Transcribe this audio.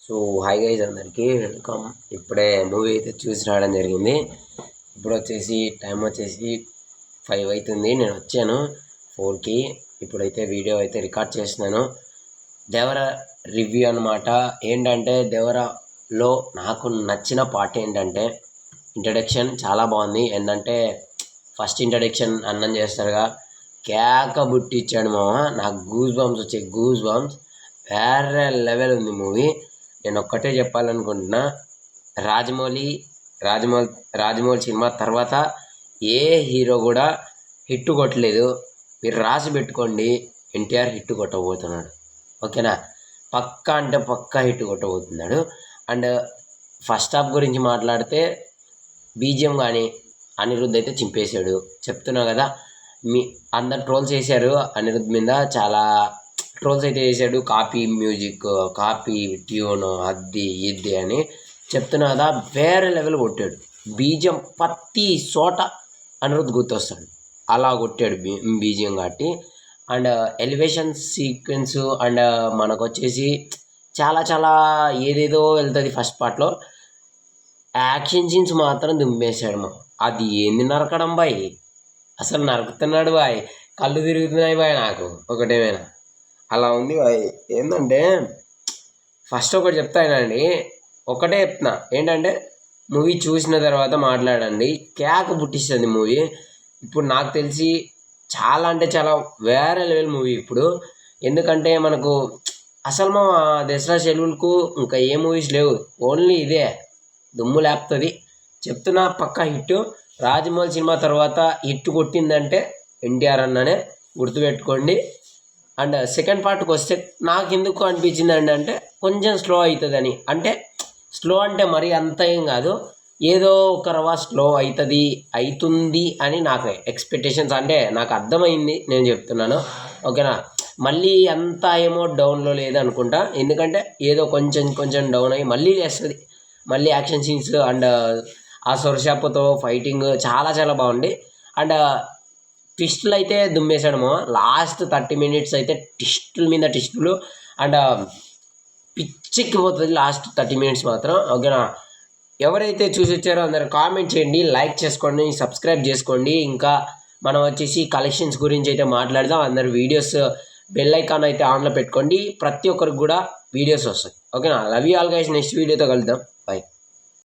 So hi guys, అందరికీ welcome. ఇప్పుడే movie అయితే చూసి రావడం జరిగింది. ఇప్పుడు వచ్చేసి టైం వచ్చేసి 5 అవుతుంది. నేను వచ్చాను 4కి. ఇప్పుడైతే వీడియో అయితే రికార్డ్ చేస్తున్నాను. దేవర రివ్యూ అనమాట. ఏంటంటే దేవరలో నాకు నచ్చిన పార్ట్ ఏంటంటే ఇంట్రడక్షన్ చాలా బాగుంది. ఏంటంటే ఫస్ట్ ఇంట్రడక్షన్ అన్నం చేస్తారుగా, కేక బుట్టి ఇచ్చాడు మామ. నాకు గూస్ బంప్స్ వచ్చాయి, గూస్ బంప్స్. వేరే లెవెల్ ఉంది మూవీ. నేను ఒక్కటే చెప్పాలనుకుంటున్నా, రాజమౌళి సినిమా తర్వాత ఏ హీరో కూడా హిట్ కొట్టలేదు. మీరు రాసి పెట్టుకోండి, ఎన్టీఆర్ హిట్ కొట్టబోతున్నాడు. ఓకేనా? పక్కా అంటే పక్కా హిట్ కొట్టబోతున్నాడు. అండ్ ఫస్ట్ హాఫ్ గురించి మాట్లాడితే బీజిఎం కానీ అనిరుద్ధ్ అయితే చింపేశాడు. చెప్తున్నా కదా, మీ అందరు ట్రోల్స్ చేశారు అనిరుద్ధ్ మీద, చాలా ట్రోల్స్ అయితే చేశాడు. కాపీ మ్యూజిక్, కాపీ ట్యూన్, అది ఇది అని చెప్తున్నా కదా, వేరే లెవెల్ కొట్టాడు. బీజిఎం ప్రతి చోట అనిరుద్ధ్ గుర్తొస్తాడు, అలా కొట్టాడు బీజిఎం కాబట్టి. అండ్ ఎలివేషన్ సీక్వెన్స్ అండ్ మనకు వచ్చేసి చాలా చాలా ఏదేదో వెళ్తుంది ఫస్ట్ పార్ట్లో. యాక్షన్ సీన్స్ మాత్రం దుమ్మేశాడు మా. అది ఏంది నరకడం బాయ్, అసలు నరుకుతున్నాడు బాయ్. కళ్ళు తిరుగుతున్నాయి బాయ్ నాకు ఒకటేమైనా. అలా ఉంది బాయ్. ఏంటంటే ఫస్ట్ ఒకటి చెప్తానండి, ఒకటే చెప్తున్నా, ఏంటంటే మూవీ చూసిన తర్వాత మాట్లాడండి. కేక పుట్టిస్తుంది మూవీ. ఇప్పుడు నాకు తెలిసి చాలా అంటే చాలా వేరే లెవెల్ మూవీ ఇప్పుడు. ఎందుకంటే మనకు అసలు మా దసరా సెలవులకు ఇంకా ఏ మూవీస్ లేవు, ఓన్లీ ఇదే దుమ్ము లేపుతుంది. చెప్తున్నా పక్కా హిట్. రాజమౌళి సినిమా తర్వాత హిట్ కొట్టిందంటే ఎన్టీఆర్ అన్ననే, గుర్తుపెట్టుకోండి. అండ్ సెకండ్ పార్ట్కి వస్తే నాకు ఎందుకు అనిపించింది అంటే కొంచెం స్లో అవుతుందని. అంటే స్లో అంటే మరీ అంత ఏం కాదు, ఏదో ఒక రవ్వ స్లో అవుతుంది అని నాకు ఎక్స్పెక్టేషన్స్. అంటే నాకు అర్థమైంది, నేను చెప్తున్నాను. ఓకేనా? మళ్ళీ అంతా ఏమో డౌన్లో లేదనుకుంటా, ఎందుకంటే ఏదో కొంచెం డౌన్ అయ్యి మళ్ళీ లేస్తుంది. మళ్ళీ యాక్షన్ సీన్స్ అండ్ ఆ సొరషాపుతో ఫైటింగ్ చాలా చాలా బాగుంది. అండ్ ట్విస్టులు అయితే దుమ్మేశాడమో. లాస్ట్ 30 minutes అయితే ట్విస్టుల మీద ట్విస్టులు. అండ్ పిచ్చెక్కిపోతుంది లాస్ట్ 30 minutes మాత్రం. ఓకేనా? ఎవరైతే చూసి వచ్చారో అందరూ కామెంట్ చేయండి, లైక్ చేసుకోండి, సబ్స్క్రైబ్ చేసుకోండి. ఇంకా మనం వచ్చేసి కలెక్షన్స్ గురించి అయితే మాట్లాడదాం. అందరు వీడియోస్ బెల్ ఐకాన్ అయితే ఆన్లో పెట్టుకోండి, ప్రతి ఒక్కరికి కూడా వీడియోస్ వస్తాయి. ఓకేనా? Love you all guys. Next వీడియోతో కలుద్దాం. బాయ్.